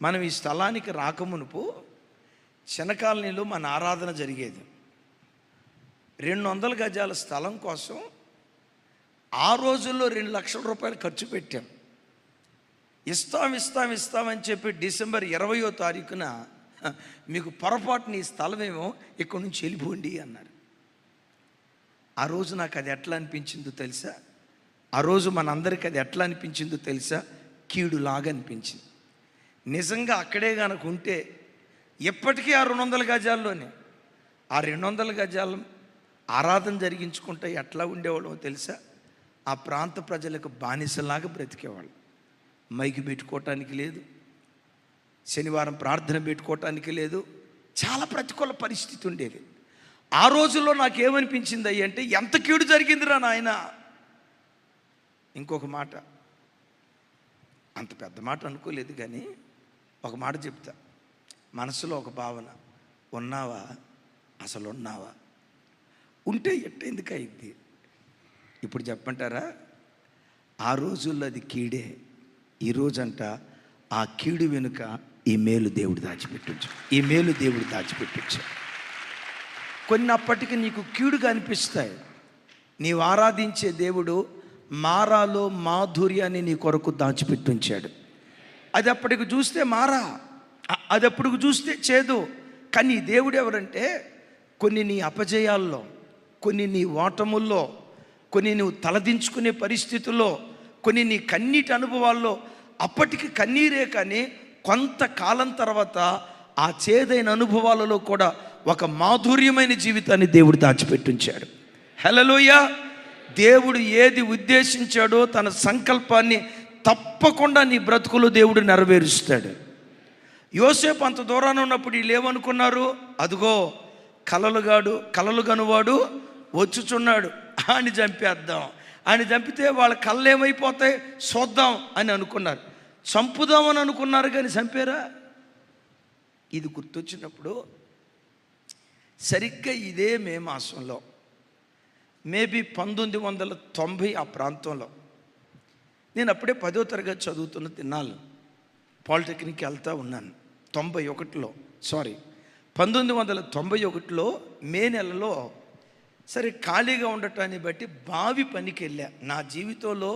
మనం ఈ స్థలానికి రాకమునుపు శనకాలనీలో మన ఆరాధన జరిగేది. 200 గజాల స్థలం కోసం ఆ రోజుల్లో 2 లక్షల రూపాయలు ఖర్చు పెట్టాం. ఇస్తామని చెప్పి డిసెంబర్ 20వ తారీఖున మీకు పొరపాటున ఈ స్థలమేమో ఇక్కడి నుంచి వెళ్ళిపోండి అన్నారు. ఆ రోజు నాకు అది ఎట్లా అనిపించిందో తెలుసా? ఆ రోజు మనందరికీ అది ఎట్లా అనిపించిందో తెలుసా? కీడులాగా అనిపించింది. నిజంగా అక్కడే కనుక ఉంటే ఎప్పటికీ ఆ 200 గజాల్లోనే ఆ 200 గజాలు ఆరాధన జరిగించుకుంటే ఎట్లా ఉండేవాళ్ళో తెలుసా? ఆ ప్రాంత ప్రజలకు బానిసలాగా బ్రతికేవాళ్ళు. మైకి పెట్టుకోవటానికి లేదు, శనివారం ప్రార్థన పెట్టుకోవటానికి లేదు, చాలా ప్రతికూల పరిస్థితి ఉండేది. ఆ రోజుల్లో నాకేమనిపించింది అంటే, ఎంత కీడు జరిగిందిరా నాయన. ఇంకొక మాట, అంత పెద్ద మాట అనుకోలేదు కానీ ఒక మాట చెప్తా. మనసులో ఒక భావన, ఉన్నావా, అసలు ఉన్నావా? ఉంటే ఎందుకు అయింది? ఇప్పుడు చెప్పంటారా? ఆ రోజుల్లో అది కీడే. ఈరోజంట ఆ కీడు వెనుక ఈ మేలు దేవుడు దాచిపెట్టచ్చు. ఈ మేలు దేవుడు దాచిపెట్టచ్చు. కొన్నప్పటికీ నీకు కీడుగా అనిపిస్తాయి. నీవు ఆరాధించే దేవుడు మారాలో మాధుర్యాన్ని నీ కొరకు దాచిపెట్టుంచాడు. అది అప్పటికి చూస్తే మారా, అది అప్పటికి చూస్తే చేదు. కానీ దేవుడు ఎవరంటే, కొన్ని నీ అపజయాల్లో, కొన్ని నీ ఓటముల్లో, కొన్ని నువ్వు తలదించుకునే పరిస్థితుల్లో, కొన్ని నీ కన్నీటి అనుభవాల్లో, అప్పటికి కన్నీరే కానీ కొంతకాలం తర్వాత ఆ చేదైన అనుభవాలలో కూడా ఒక మాధుర్యమైన జీవితాన్ని దేవుడు దాచిపెట్టించాడు. హల్లెలూయా. దేవుడు ఏది ఉద్దేశించాడో తన సంకల్పాన్ని తప్పకుండా నీ బ్రతుకులో దేవుడు నెరవేరుస్తాడు. యోసేపు అంత దూరాన ఉన్నప్పుడు వీళ్ళు ఏమనుకున్నారు? అదిగో కలలు గనువాడు వచ్చుచున్నాడు, ఆయన చంపేద్దాం, ఆయన చంపితే వాళ్ళ కళ్ళు ఏమైపోతాయి చూద్దాం అని అనుకున్నారు. చంపుదామని అనుకున్నారు కానీ చంపారా? ఇది గుర్తొచ్చినప్పుడు సరిగ్గా ఇదే మే మాసంలో, మేబీ 1990 ఆ ప్రాంతంలో, నేను అప్పుడే 10వ తరగతి చదువుతున్న తిన్నాళ్ళు, పాలిటెక్నిక్కి వెళ్తూ ఉన్నాను. 1991లో మే నెలలో సరే ఖాళీగా ఉండటాన్ని బట్టి బావి పనికి వెళ్ళా. నా జీవితంలో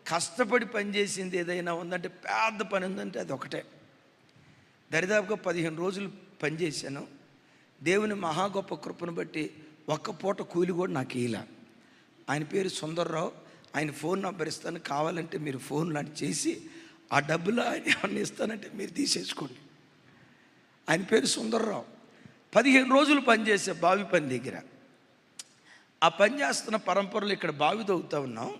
కష్టపడి పనిచేసింది ఏదైనా ఉందంటే, పెద్ద పని ఉందంటే అది ఒకటే. దరిదాపుగా 15 రోజులు పనిచేశాను. దేవుని మహా గొప్ప కృపను బట్టి ఒక్క పూట కూలి కూడా నాకు ఇలా. ఆయన పేరు సుందర్రావు. ఆయన ఫోన్ నంబర్ ఇస్తాను, కావాలంటే మీరు ఫోన్ లాంటి చేసి ఆ డబ్బులు ఆయన ఏమన్నా ఇస్తానంటే మీరు తీసేసుకోండి. ఆయన పేరు సుందర్రావు. 15 రోజులు పనిచేసే బావి పని దగ్గర. ఆ పని చేస్తున్న పరంపరలో ఇక్కడ బావి తవ్వుతూ ఉన్నాం.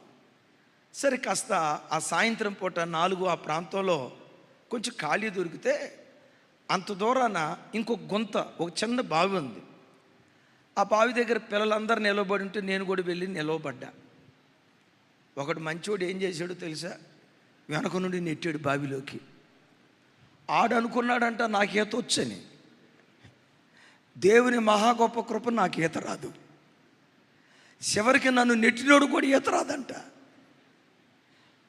సరే కాస్త ఆ సాయంత్రం పూట 4 ఆ ప్రాంతంలో కొంచెం ఖాళీ దొరికితే అంత దూరాన ఇంకొక గుంత, ఒక చిన్న బావి ఉంది. ఆ బావి దగ్గర పిల్లలందరూ నిలబడి ఉంటే నేను కూడా వెళ్ళి నిలవబడ్డా. ఒకడు మంచోడు ఏం చేశాడో తెలుసా? వెనక నుండి నెట్టాడు బావిలోకి. ఆడనుకున్నాడంట నాకు ఈత వచ్చని. దేవుని మహా గొప్ప కృప, నాకు ఈత రాదు. చివరికి నన్ను నెట్టినోడు కూడా ఈత రాదంట.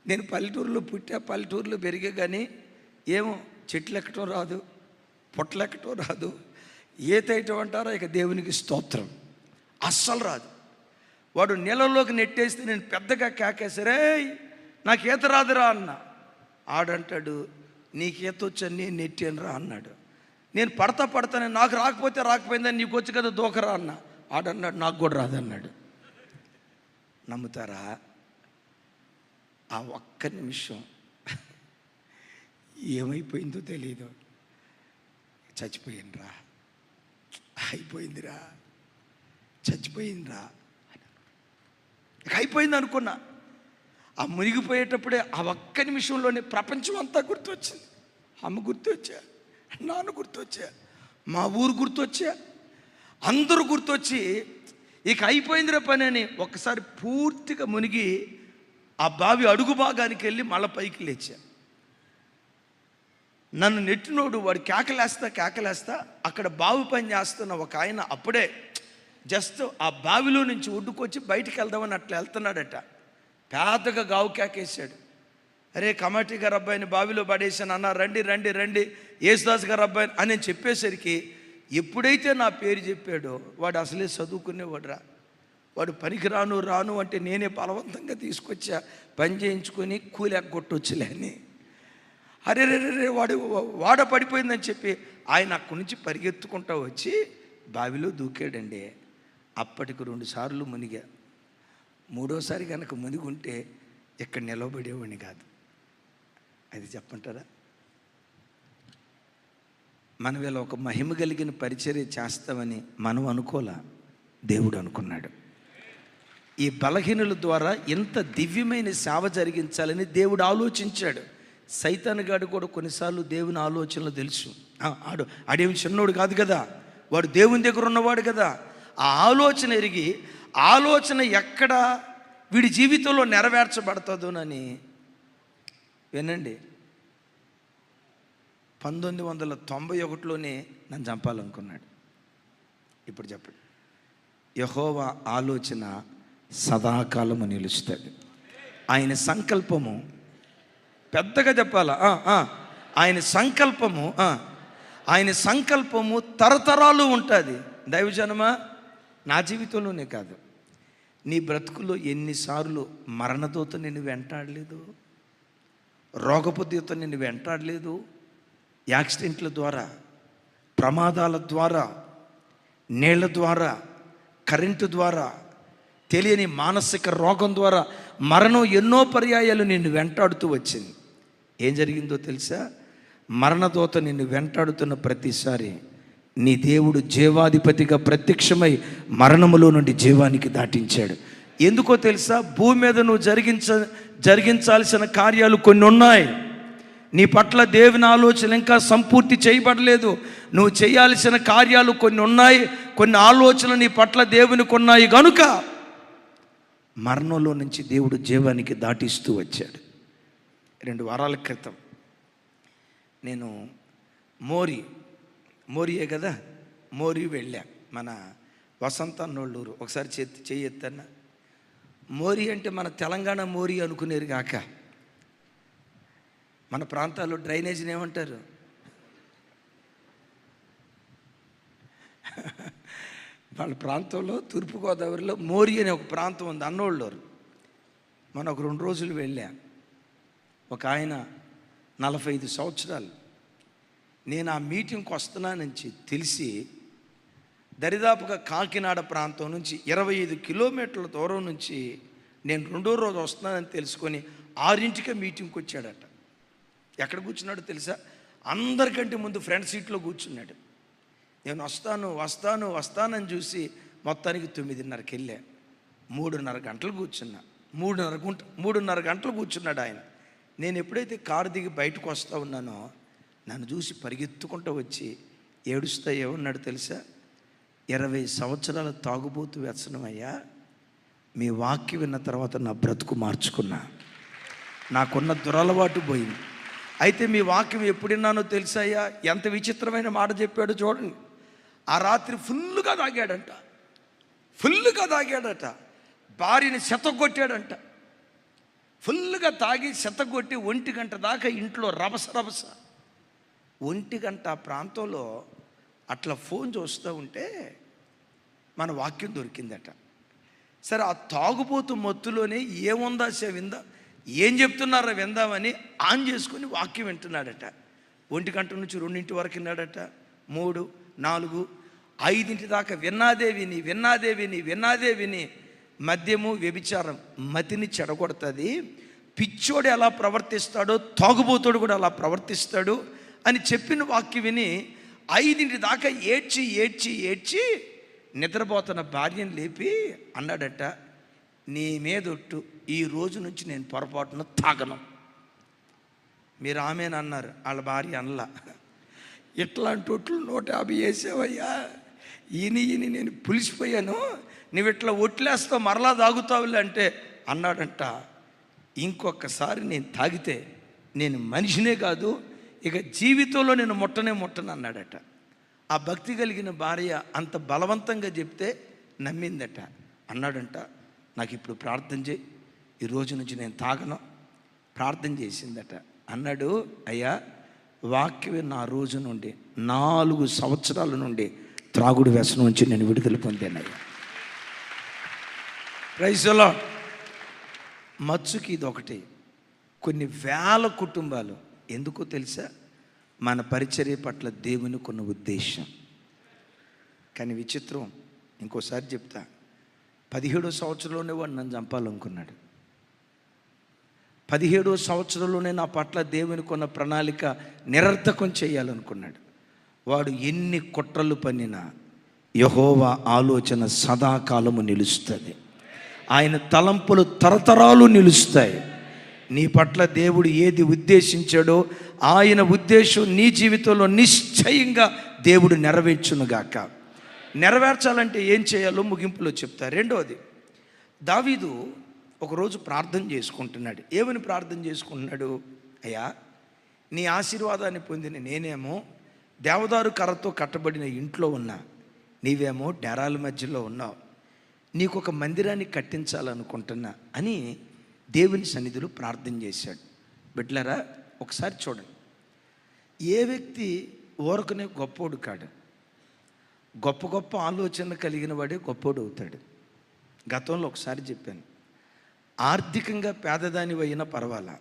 నేను పల్లెటూరులో పుట్టా, పల్లెటూరులో పెరిగే, కానీ ఏమో చెట్లు ఎక్కటం రాదు, పొట్టలు ఎక్కటం రాదు, ఈత వేయటం అంటారా ఇక దేవునికి స్తోత్రం, అస్సలు రాదు. వాడు నీళ్ళలోకి నెట్టేస్తే నేను పెద్దగా కేకేసరే నాకు ఈత రాదురా అన్న. ఆడంటాడు నీకు ఈత వచ్చని నేను నెట్టాను రా అన్నాడు. నేను పడతాను, నాకు రాకపోతే రాకపోయిందని నీకు వచ్చి కదా దూకరా అన్న. ఆడన్నాడు నాకు కూడా రాదన్నాడు. నమ్ముతారా? ఆ ఒక్క నిమిషం ఏమైపోయిందో తెలియదు. చచ్చిపోయిందిరా, అయిపోయిందిరా, చచ్చిపోయిందిరా, అయిపోయింది అనుకున్నా. ఆ మునిగిపోయేటప్పుడే ఆ ఒక్క నిమిషంలోనే ప్రపంచం అంతా గుర్తొచ్చింది. అమ్మ గుర్తొచ్చా, నాన్న గుర్తొచ్చా, మా ఊరు గుర్తొచ్చా, అందరూ గుర్తొచ్చి ఇక అయిపోయిందిరా పని అని ఒక్కసారి పూర్తిగా మునిగి ఆ బావి అడుగు భాగానికి వెళ్ళి మళ్ళీ పైకి లేచా. నన్ను నెట్టినోడు వాడు కేకలేస్తా అక్కడ బావి పని చేస్తున్న ఒక ఆయన అప్పుడే జస్ట్ ఆ బావిలో నుంచి ఒడ్డుకొచ్చి బయటికి వెళ్దామని అట్లా వెళ్తున్నాడట. పెద్దగా గావు కేకేశాడు, అరే కమాటి గారు అబ్బాయిని బావిలో పడేసాను అన్న, రండి రండి రండి యేసుదాస్ గారు అబ్బాయిని అని నేను చెప్పేసరికి ఎప్పుడైతే నా పేరు చెప్పాడో వాడు అసలే చదువుకునేవాడు రా, వాడు పనికి రాను అంటే నేనే బలవంతంగా తీసుకొచ్చా, పని చేయించుకొని కూలి ఎగ్గొట్టొచ్చులే అని. అరే రే వాడ పడిపోయిందని చెప్పి ఆయన అక్కడి నుంచి పరిగెత్తుకుంటూ వచ్చి బావిలో దూకాడండి. అప్పటికి 2 సార్లు మునిగా. 3వసారి కనుక మునిగుంటే ఇక్కడ నిలబడేవాడిని కాదు. అది చెప్పంటారా? మనం ఇలా ఒక మహిమ కలిగిన పరిచర్య చేస్తామని మనం అనుకోలా, దేవుడు అనుకున్నాడు. ఈ బలహీనుల ద్వారా ఎంత దివ్యమైన సేవ జరిగించాలని దేవుడు ఆలోచించాడు. సైతాను గాడు కూడా కొన్నిసార్లు దేవుని ఆలోచనలు తెలుసు. ఆడేమి చిన్నోడు కాదు కదా, వాడు దేవుని దగ్గర ఉన్నవాడు కదా. ఆ ఆలోచన ఎరిగి ఆలోచన ఎక్కడ వీడి జీవితంలో నెరవేర్చబడుతుందోనని వినండి, 1991లోనే నన్ను చంపాలనుకున్నాడు. ఇప్పుడు చెప్పండి, యెహోవా ఆలోచన సదాకాలము నిలుస్తుంది. ఆయన సంకల్పము పెద్దగా చెప్పాలా, ఆయన సంకల్పము తరతరాలు ఉంటుంది. దైవజనమా, నా జీవితంలోనే కాదు, నీ బ్రతుకులో ఎన్నిసార్లు మరణదూత నిన్ను వెంటాడలేదు, రోగపు దూత నిన్ను వెంటాడలేదు, యాక్సిడెంట్ల ద్వారా, ప్రమాదాల ద్వారా, నీళ్ల ద్వారా, కరెంటు ద్వారా, తెలియని మానసిక రోగం ద్వారా మరణం ఎన్నో పర్యాయాలు నిన్ను వెంటాడుతూ వచ్చింది. ఏం జరిగిందో తెలుసా? మరణదూత నిన్ను వెంటాడుతున్న ప్రతిసారి నీ దేవుడు జీవాధిపతిగా ప్రత్యక్షమై మరణములో నుండి జీవానికి దాటించాడు. ఎందుకో తెలుసా? భూమి మీద నువ్వు జరిగించాల్సిన కార్యాలు కొన్ని ఉన్నాయి. నీ పట్ల దేవుని ఆలోచన ఇంకా సంపూర్తి చేయబడలేదు. నువ్వు చేయాల్సిన కార్యాలు కొన్ని ఉన్నాయి, కొన్ని ఆలోచనలు నీ పట్ల దేవునికి ఉన్నాయి. కనుక మరణంలో నుంచి దేవుడు జీవానికి దాటిస్తూ వచ్చాడు. 2 వారాల క్రితం నేను మోరియే కదా, మోరి వెళ్ళా. మన వసంత నోళ్ళూరు. ఒకసారి చెయ్యెత్తన్న. మోరి అంటే మన తెలంగాణ మోరి అనుకునేరు కాక, మన ప్రాంతాల్లో డ్రైనేజీని ఏమంటారు? వాళ్ళ ప్రాంతంలో తూర్పుగోదావరిలో మోరి అనే ఒక ప్రాంతం ఉంది, అన్నోళ్ళూరు. మనం ఒక 2 రోజులు వెళ్ళా. ఒక ఆయన 45 సంవత్సరాలు. నేను ఆ మీటింగ్కి వస్తున్నానని తెలిసి దరిదాపుగా కాకినాడ ప్రాంతం నుంచి 25 కిలోమీటర్ల దూరం నుంచి నేను 2వ రోజు వస్తున్నానని తెలుసుకొని 6ంటికే మీటింగ్కి వచ్చాడట. ఎక్కడ కూర్చున్నాడో తెలుసా? అందరికంటే ముందు ఫ్రంట్ సీట్లో కూర్చున్నాడు. నేను వస్తానని చూసి మొత్తానికి 9:30కి వెళ్ళా. 3:30 గంటలు కూర్చున్నా. 3:30 గంటలు కూర్చున్నాడు ఆయన. నేను ఎప్పుడైతే కారు దిగి బయటకు వస్తూ ఉన్నానో నన్ను చూసి పరిగెత్తుకుంటూ వచ్చి ఏడుస్తా ఏమన్నాడు తెలుసా? 20 సంవత్సరాల తాగుబోతు వ్యసనమయ్యా, మీ వాక్యం విన్న తర్వాత నా బ్రతుకు మార్చుకున్నా, నాకున్న దురలవాటు పోయింది. అయితే మీ వాక్యం ఎప్పుడు విన్నానో తెలుసాయ్యా? ఎంత విచిత్రమైన మాట చెప్పాడు చూడండి. ఆ రాత్రి ఫుల్గా తాగాడట. భార్యని శతగొట్టాడంట. ఫుల్గా తాగి శతగొట్టి 1 గంట దాకా ఇంట్లో రభస. 1 గంట ఆ ప్రాంతంలో అట్లా ఫోన్ చూస్తూ ఉంటే మన వాక్యం దొరికిందట. సరే, ఆ తాగుబోతు మత్తులోనే ఏముందా విందా, ఏం చెప్తున్నారో విందామని ఆన్ చేసుకుని వాక్యం వింటున్నాడట. 1 గంట నుంచి 2 వరకు విన్నాడట. 3, 4, 5 దాకా విన్నాదే విని మద్యము వ్యభిచారం మతిని చెడగొడుతుంది. పిచ్చోడు ఎలా ప్రవర్తిస్తాడో తాగుబోతోడు కూడా అలా ప్రవర్తిస్తాడు అని చెప్పిన వాక్యం విని 5 దాకా ఏడ్చి నిద్రపోతున్న భార్యను లేపి అన్నాడట, నీ మీదొట్టు ఈ రోజు నుంచి నేను పొరపాటున తాగను. మీరు ఆమెనన్నారు, వాళ్ళ భార్య అనలా. ఇట్లాంటి ఒట్లు 150 వేసావయ్యా, ఈని నేను పులిసిపోయాను, నువ్వు ఇట్లా ఒట్లేస్తావు మరలా తాగుతావులే అంటే అన్నాడంట, ఇంకొకసారి నేను తాగితే నేను మనిషినే కాదు ఇక జీవితంలో నేను ముట్టను అన్నాడట. ఆ భక్తి కలిగిన భార్య అంత బలవంతంగా చెప్తే నమ్మిందట. అన్నాడంట, నాకు ఇప్పుడు ప్రార్థన చేయి, ఈ రోజు నుంచి నేను తాగను, ప్రార్థన చేసిందట. అన్నాడు, అయ్యా వాక్యం నా రోజు నుండి 4 సంవత్సరాల నుండి త్రాగుడు వ్యసనం నుంచి నేను విడుదల పొందానయ్యా. Praise the lord. మచ్చుకి ఇది ఒకటి. కొన్ని వేల కుటుంబాలు, ఎందుకో తెలుసా, మన పరిచర్య పట్ల దేవునికి ఉన్న ఉద్దేశం. కానీ విచిత్రం, ఇంకోసారి చెప్తా, 17వ సంవత్సరంలోనే వాడు నన్ను చంపాలనుకున్నాడు. 17వ సంవత్సరంలోనే నా పట్ల దేవునికి ఉన్న ప్రణాళిక నిరర్థకం చేయాలనుకున్నాడు. వాడు ఎన్ని కుట్రలు పన్నినా యెహోవా ఆలోచన సదాకాలము నిలుస్తుంది. ఆయన తలంపులు తరతరాలు నిలుస్తాయి. నీ పట్ల దేవుడు ఏది ఉద్దేశించాడో ఆయన ఉద్దేశం నీ జీవితంలో నిశ్చయంగా దేవుడు నెరవేర్చునుగాక. నెరవేర్చాలంటే ఏం చేయాలో ముగింపులో చెప్తా. రెండవది, దావీదు ఒకరోజు ప్రార్థన చేసుకుంటున్నాడు. ఏమని ప్రార్థన చేసుకుంటున్నాడు? అయ్యా, నీ ఆశీర్వాదాన్ని పొందిన నేనేమో దేవదారు కర్రతో కట్టబడిన ఇంట్లో ఉన్నా, నీవేమో డేరాల మధ్యలో ఉన్నావు. నీకు ఒక మందిరాన్ని కట్టించాలనుకుంటున్నా అని దేవుని సన్నిధిలో ప్రార్థన చేశాడు. బిడ్డలారా, ఒకసారి చూడండి. ఏ వ్యక్తి ఊరకనే గొప్పోడు కాడు. గొప్ప గొప్ప ఆలోచన కలిగిన వాడే గొప్పోడు అవుతాడు. గతంలో ఒకసారి చెప్పాను, ఆర్థికంగా పేదదానివి అయినా పర్వాలా,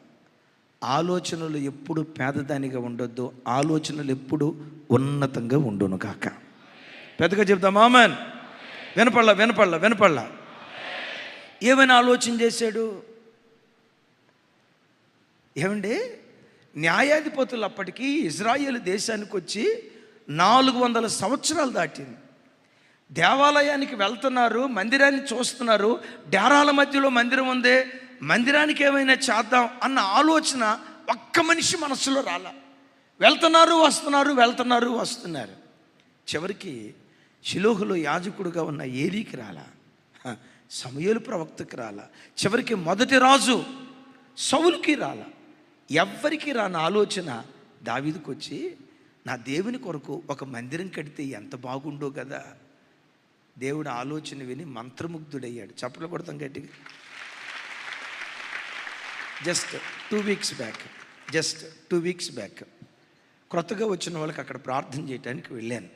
ఆలోచనలు ఎప్పుడు పేదదానిగా ఉండొద్దు, ఆలోచనలు ఎప్పుడు ఉన్నతంగా ఉండును కాక. పెద్దగా చెప్తాం ఆమెన్. వినపడలా. ఏమైనా ఆలోచన చేశాడు? ఏమండి, న్యాయాధిపతులు అప్పటికి ఇజ్రాయేల్ దేశానికి వచ్చి 400 సంవత్సరాలు దాటింది. దేవాలయానికి వెళ్తున్నారు, మందిరాన్ని చూస్తున్నారు, డేరాల మధ్యలో మందిరం ఉంది, మందిరానికి ఏమైనా చేద్దాం అన్న ఆలోచన ఒక్క మనిషి మనసులో రాలా. వెళ్తున్నారు వస్తున్నారు. చివరికి షిలోహులో యాజకుడుగా ఉన్న ఏలీకి రాలా, సమూయేలు ప్రవక్తకి రాలా, చివరికి మొదటి రాజు సౌలుకి రాలా. ఎవ్వరికి రాని ఆలోచన దావీదుకు వచ్చి, నా దేవుని కొరకు ఒక మందిరం కడితే ఎంత బాగుండో కదా. దేవుడు ఆలోచన విని మంత్రముగ్ధుడయ్యాడు. చప్పట్లు కొడతాం గట్టిగా. జస్ట్ టూ వీక్స్ బ్యాక్ క్రొత్తగా వచ్చిన వాళ్ళకి అక్కడ ప్రార్థన చేయడానికి వెళ్ళాను.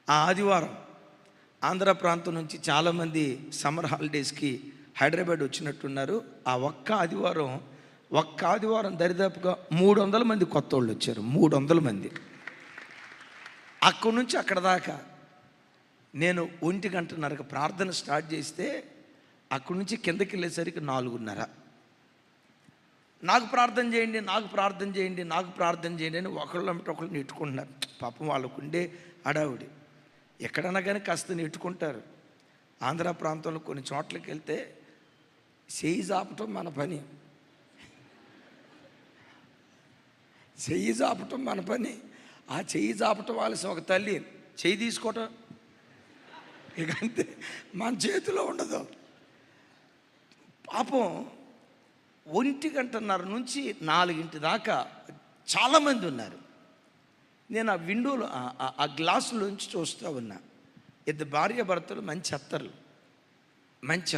ఆ ఆదివారం ఆంధ్ర ప్రాంతం నుంచి చాలామంది సమ్మర్ హాలిడేస్కి హైదరాబాద్ వచ్చినట్టున్నారు. ఆ ఒక్క ఆదివారం దరిదాపుగా 300 మంది కొత్త వాళ్ళు వచ్చారు. 300 మంది. అక్కడి నుంచి అక్కడ దాకా నేను 1 గంటన్నరకు ప్రార్థన స్టార్ట్ చేస్తే అక్కడి నుంచి కిందకి వెళ్ళేసరికి 4:30. నాకు ప్రార్థన చేయండి అని ఒకళ్ళు నెట్టుకుంటున్నారు. పాపం వాళ్ళకు ఉండే అడావుడి. ఎక్కడన్నా కానీ కాస్త నెట్టుకుంటారు. ఆంధ్ర ప్రాంతంలో కొన్ని చోట్లకి వెళ్తే చెయ్యి చాపటం మన పని. ఆ చెయ్యి చాపటం వాళ్ళసి ఒక తల్లి చెయ్యి తీసుకోవటం ఇక అంతే, మన చేతిలో ఉండదు. పాపం 1 గంటన్నర నుంచి 4 దాకా చాలామంది ఉన్నారు. నేను ఆ విండోలో ఆ గ్లాసులోంచి చూస్తూ ఉన్నా. 2 భార్యాభర్తలు మంచి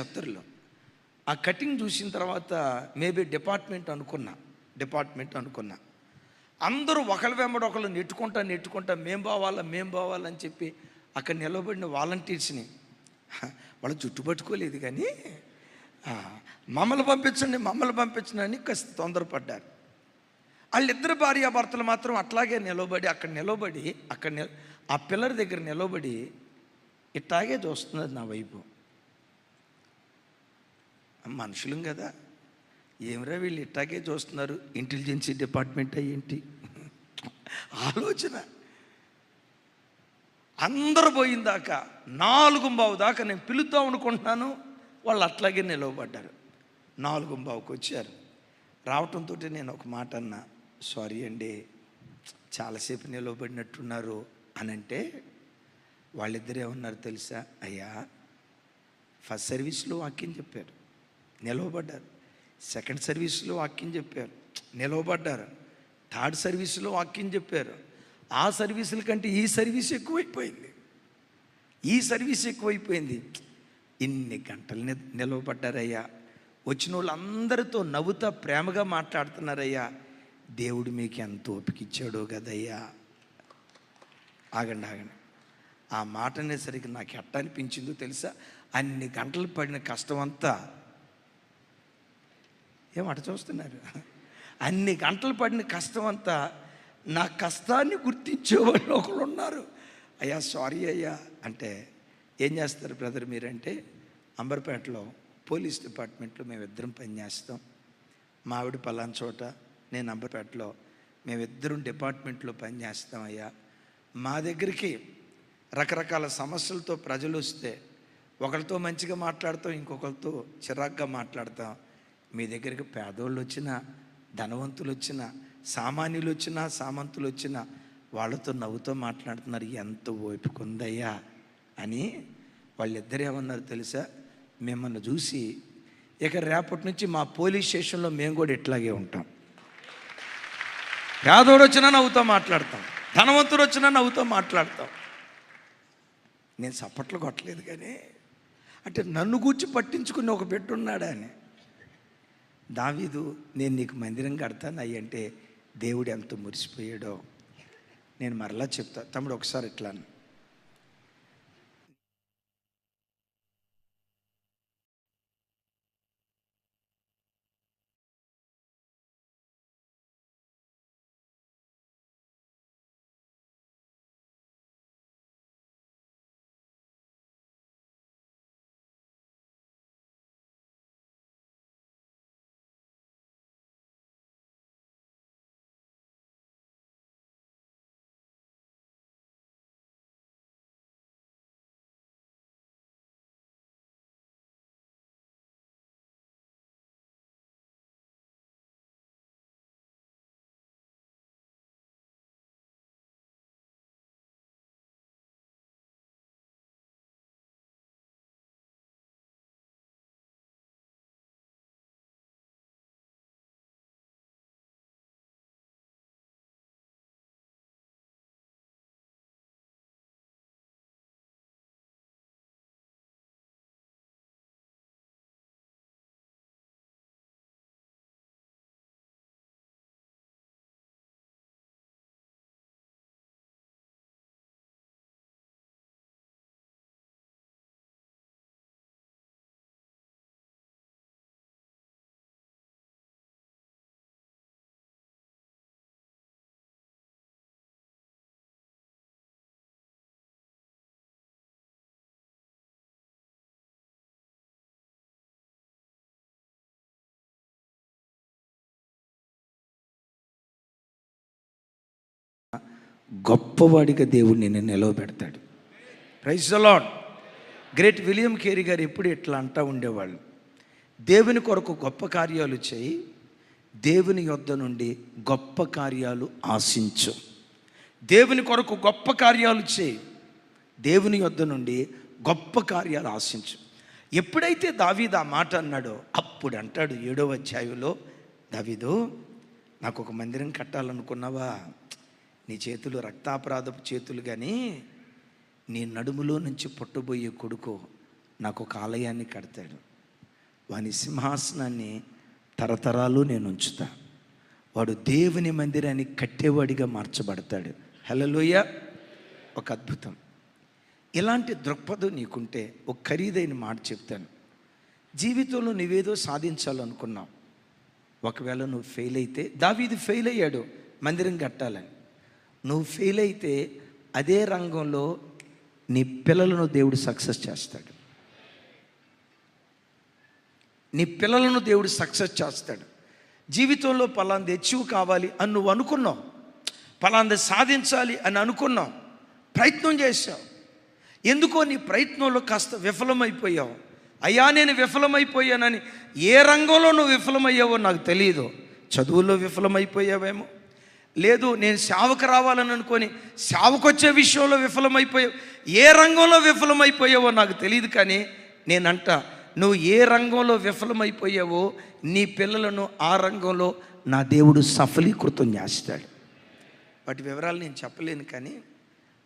అత్తర్లు. ఆ కటింగ్ చూసిన తర్వాత మేబీ డిపార్ట్మెంట్ అనుకున్నా. అందరూ ఒకరి వెంబడి ఒకళ్ళు నెట్టుకుంటా మేం పోవాలని చెప్పి అక్కడ నిలబడిన వాలంటీర్స్ని వాళ్ళు చుట్టుపట్టుకోలేదు, కానీ మమ్మల్ని పంపించండి అని కాస్త తొందరపడ్డారు. వాళ్ళిద్దరు భార్యాభర్తలు మాత్రం అట్లాగే నిలబడి ఆ పిల్లర్ దగ్గర నిలబడి ఇట్లాగే చూస్తున్నది నా వైపు. మనుషులం కదా, ఏమిరా వీళ్ళు ఇట్లాగే చూస్తున్నారు, ఇంటెలిజెన్సీ డిపార్ట్మెంట్ ఏంటి ఆలోచన. అందరూ పోయిందాకా 4:15 దాకా నేను పిలుద్దాం అనుకుంటున్నాను. వాళ్ళు అట్లాగే నిలవబడ్డారు. 4:15కి వచ్చారు. రావటంతో నేను ఒక మాట అన్నా, సారీ అండి చాలాసేపు నిలవబడినట్టున్నారు అని అంటే, వాళ్ళిద్దరే ఉన్నారు తెలుసా, అయ్యా ఫస్ట్ సర్వీస్లో వాక్యం చెప్పారు, నిలవబడ్డారు. సెకండ్ సర్వీస్లో వాక్యం చెప్పారు, నిలవబడ్డారు. థర్డ్ సర్వీస్లో వాక్యం చెప్పారు. ఆ సర్వీసుల కంటే ఈ సర్వీస్ ఎక్కువైపోయింది. ఇన్ని గంటలు నిలవబడ్డారయ్యా. వచ్చిన వాళ్ళందరితో నవ్వుతా ప్రేమగా మాట్లాడుతున్నారయ్యా. దేవుడు మీకు ఎంత ఓపిక ఇచ్చాడో కదయ్యా. ఆగండి. ఆ మాట అనేసరికి నాకు ఎట్ట అనిపించిందో తెలుసా? అన్ని గంటలు పడిన కష్టం అంతా, ఏమట చూస్తున్నారు, అన్ని గంటలు పడిన కష్టం అంతా నా కష్టాన్ని గుర్తించేవాళ్ళు ఒకళ్ళు ఉన్నారు. అయ్యా సారీ అయ్యా అంటే, ఏం చేస్తారు బ్రదర్ మీరంటే, అంబర్పేటలో పోలీస్ డిపార్ట్మెంట్లో మేమిద్దరం పనిచేస్తాం. మా ఆవిడ పలానా చోట, నేను అంబర్పేటలో, మేమిద్దరం డిపార్ట్మెంట్లో పనిచేస్తాం అయ్యా. మా దగ్గరికి రకరకాల సమస్యలతో ప్రజలు వస్తే ఒకరితో మంచిగా మాట్లాడతాం, ఇంకొకరితో చిరాగ్గా మాట్లాడతాం. మీ దగ్గరికి పేదోళ్ళు వచ్చినా, ధనవంతులు వచ్చినా, సామాన్యులు వచ్చినా, సామంతులు వచ్చినా వాళ్ళతో నవ్వుతో మాట్లాడుతున్నారు. ఎంత ఓపిక ఉందయ్యా అని వాళ్ళిద్దరు ఏమన్నారు తెలుసా? మిమ్మల్ని చూసి ఇక రేపటి నుంచి మా పోలీస్ స్టేషన్లో మేము కూడా ఇట్లాగే ఉంటాం. పేదోడు వచ్చినా నవ్వుతో మాట్లాడతాం, ధనవంతుడు వచ్చినా నవ్వుతో మాట్లాడతాం. నేను చప్పట్లు కొట్టలేదు కానీ, అంటే నన్ను గూర్చి పట్టించుకుని ఒక బిడ్డ ఉన్నాడా అని. దావీదు, నేను నీకు మందిరం కడతాను అయ్యి అంటే దేవుడు ఎంత మురిసిపోయాడో. నేను మరలా చెప్తా తమ్ముడు, ఒకసారి ఇట్లా గొప్పవాడిగా దేవుడు నిన్ను నిలవబెడతాడు. Praise the lord. Great William Carey గారు ఎప్పుడు ఇట్లా అంటూ ఉండేవాళ్ళు, దేవుని కొరకు గొప్ప కార్యాలు చేయి, దేవుని యొద్ద నుండి గొప్ప కార్యాలు ఆశించు. దేవుని కొరకు గొప్ప కార్యాలు చేయి, దేవుని యొద్ద నుండి గొప్ప కార్యాలు ఆశించు. ఎప్పుడైతే దావీదు ఆ మాట అన్నాడో అప్పుడు అంటాడు 7వ అధ్యాయంలో, దావీదు నాకు ఒక మందిరం కట్టాలనుకున్నావా? నీ చేతులు రక్తాపరాధపు చేతులు, కానీ నీ నడుములో నుంచి పుట్టబోయే కొడుకు నాకు ఒక ఆలయాన్ని కడతాడు. వాని సింహాసనాన్ని తరతరాలు నేను ఉంచుతా. వాడు దేవుని మందిరాన్ని కట్టేవాడిగా మార్చబడతాడు. హల్లెలూయా. ఒక అద్భుతం. ఇలాంటి దృక్పథం నీకుంటే ఒక ఖరీదైన మాట చెప్తాను. జీవితంలో నువ్వేదో సాధించాలనుకున్నావు, ఒకవేళ నువ్వు ఫెయిల్ అయితే, దావీదు ఫెయిల్ అయ్యాడు మందిరం కట్టాలని. నువ్వు ఫెయిల్ అయితే అదే రంగంలో నీ పిల్లలను దేవుడు సక్సెస్ చేస్తాడు. నీ పిల్లలను దేవుడు సక్సెస్ చేస్తాడు. జీవితంలో పలాంది అచీవ్ కావాలి అని నువ్వు అనుకున్నావు, పలాంది సాధించాలి అని అనుకున్నావు, ప్రయత్నం చేశావు. ఎందుకో నీ ప్రయత్నంలో కాస్త విఫలమైపోయావు. అయ్యా నేను విఫలమైపోయానని, ఏ రంగంలో నువ్వు విఫలమయ్యావో నాకు తెలియదు. చదువుల్లో విఫలమైపోయావేమో, లేదు నేను సేవకు రావాలని అనుకొని సేవకొచ్చే విషయంలో విఫలమైపోయావు. ఏ రంగంలో విఫలమైపోయావో నాకు తెలియదు, కానీ నేనంట నువ్వు ఏ రంగంలో విఫలమైపోయావో నీ పిల్లలను ఆ రంగంలో నా దేవుడు సఫలీకృతం చేస్తాడు. వాటి వివరాలు నేను చెప్పలేను, కానీ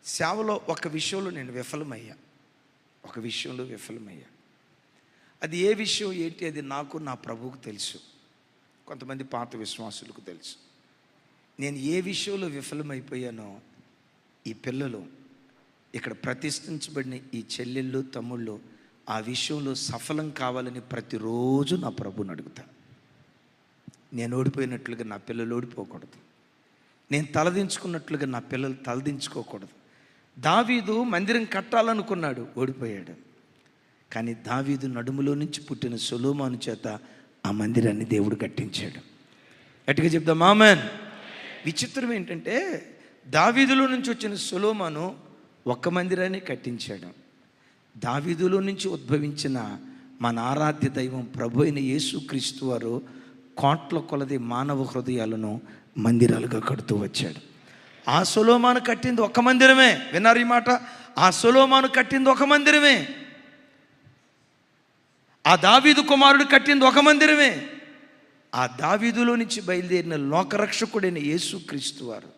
సేవలో ఒక విషయంలో నేను విఫలమయ్యా. అది ఏ విషయం ఏంటి అది నాకు నా ప్రభువుకు తెలుసు, కొంతమంది పాత విశ్వాసులకు తెలుసు. నేను ఏ విషయంలో విఫలమైపోయానో ఈ పిల్లలు ఇక్కడ ప్రతిష్ఠించబడిన ఈ చెల్లెళ్ళు తమ్ముళ్ళు ఆ విషయంలో సఫలం కావాలని ప్రతిరోజు నా ప్రభువుని అడుగుతా. నేను ఓడిపోయినట్లుగా నా పిల్లలు ఓడిపోకూడదు, నేను తలదించుకున్నట్లుగా నా పిల్లలు తలదించుకోకూడదు. దావీదు మందిరం కట్టాలనుకున్నాడు, ఓడిపోయాడు. కానీ దావీదు నడుములో నుంచి పుట్టిన సొలొమోను చేత ఆ మందిరాన్ని దేవుడు కట్టించాడు. గట్టిగా చెప్దాం ఆమేన్. విచిత్రం ఏంటంటే దావీదులో నుంచి వచ్చిన సొలొమోను ఒక్క మందిరాన్ని కట్టించాడు. దావీదులో నుంచి ఉద్భవించిన మన ఆరాధ్య దైవం ప్రభు అయిన యేసుక్రీస్తు వారు కోట్ల కొలది మానవ హృదయాలను మందిరాలుగా కడుతూ వచ్చాడు. ఆ సొలొమోను కట్టింది ఒక మందిరమే. విన్నారు ఈ మాట? ఆ సొలొమోను కట్టింది ఒక మందిరమే. ఆ దావీదు కుమారుడు కట్టింది ఒక మందిరమే. ఆ దావీదులో నుంచి బయలుదేరిన లోకరక్షకుడైన యేసుక్రీస్తు వారు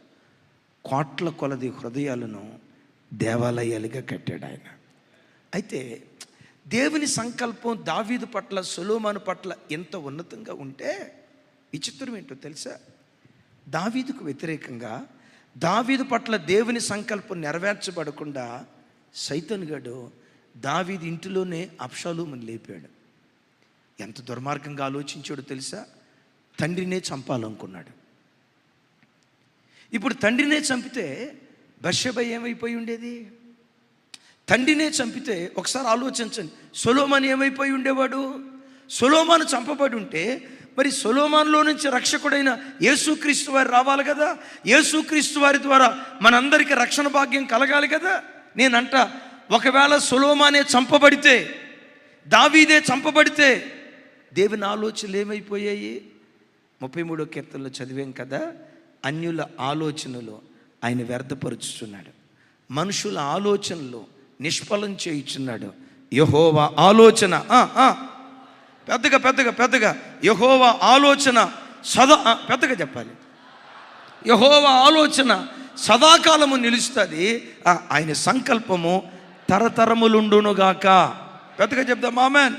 కోట్ల కొలది హృదయాలను దేవాలయాలుగా కట్టాడు ఆయన. అయితే దేవుని సంకల్పం దావీదు పట్ల సొలొమోను పట్ల ఎంత ఉన్నతంగా ఉంటే విచిత్రం ఏంటో తెలుసా? దావీదుకు వ్యతిరేకంగా దావీదు పట్ల దేవుని సంకల్పం నెరవేర్చబడకుండా సైతాను గాడు దావీదు ఇంటిలోనే అబ్షాలోమును లేపాడు. ఎంత దుర్మార్గంగా ఆలోచించాడో తెలుసా? తండ్రినే చంపాలనుకున్నాడు. ఇప్పుడు తండ్రినే చంపితే బత్షెబ ఏమైపోయి ఉండేది? తండ్రినే చంపితే ఒకసారి ఆలోచించండి, సొలొమోను ఏమైపోయి ఉండేవాడు? సొలొమోను చంపబడి ఉంటే మరి సొలొమోనులో నుంచి రక్షకుడైన యేసుక్రీస్తు వారు రావాలి కదా. యేసుక్రీస్తు వారి ద్వారా మనందరికీ రక్షణ భాగ్యం కలగాలి కదా. నేనంట ఒకవేళ సొలొమోనే చంపబడితే, దావీదే చంపబడితే దేవుని ఆలోచనలు ఏమైపోయాయి? 33వ కీర్తనలో చదివాం కదా, అన్యుల ఆలోచనలు ఆయన వ్యర్థపరుచుచున్నాడు, మనుషుల ఆలోచనలు నిష్ఫలం చేయుచున్నాడు. యెహోవా ఆలోచన పెద్దగా యెహోవా ఆలోచన పెద్దగా చెప్పాలి. యెహోవా ఆలోచన సదాకాలము నిలుస్తుంది, ఆయన సంకల్పము తరతరములుండునుగాక. పెద్దగా చెప్దాం ఆమేన్.